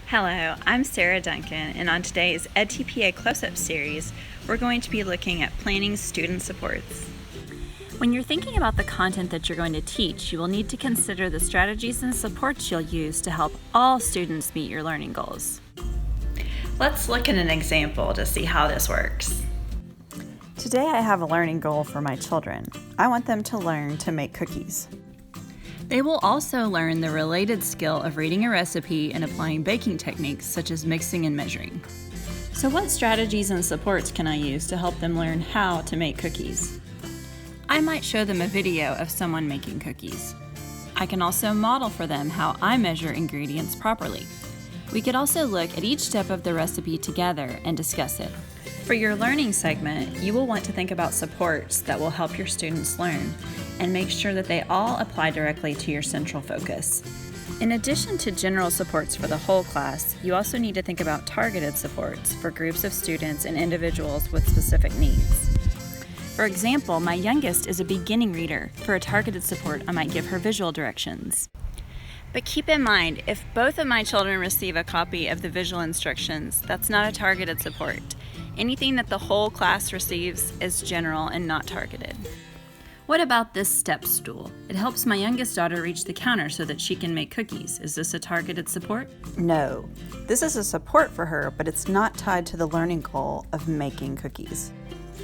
Hello, I'm Sarah Duncan, and on today's EdTpa Close-Up series, we're going to be looking at planning student supports. When you're thinking about the content that you're going to teach, you will need to consider the strategies and supports you'll use to help all students meet your learning goals. Let's look at an example to see how this works. Today I have a learning goal for my children. I want them to learn to make cookies. They will also learn the related skill of reading a recipe and applying baking techniques such as mixing and measuring. So what strategies and supports can I use to help them learn how to make cookies? I might show them a video of someone making cookies. I can also model for them how I measure ingredients properly. We could also look at each step of the recipe together and discuss it. For your learning segment, you will want to think about supports that will help your students learn and make sure that they all apply directly to your central focus. In addition to general supports for the whole class, you also need to think about targeted supports for groups of students and individuals with specific needs. For example, my youngest is a beginning reader. For a targeted support, I might give her visual directions. But keep in mind, if both of my children receive a copy of the visual instructions, that's not a targeted support. Anything that the whole class receives is general and not targeted. What about this step stool? It helps my youngest daughter reach the counter so that she can make cookies. Is this a targeted support? No. This is a support for her, but it's not tied to the learning goal of making cookies.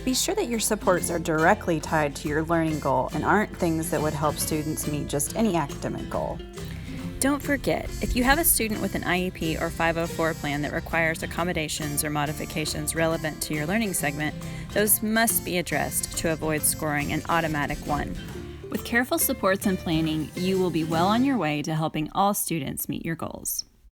Be sure that your supports are directly tied to your learning goal and aren't things that would help students meet just any academic goal. Don't forget, if you have a student with an IEP or 504 plan that requires accommodations or modifications relevant to your learning segment, those must be addressed to avoid scoring an automatic 1. With careful supports and planning, you will be well on your way to helping all students meet your goals.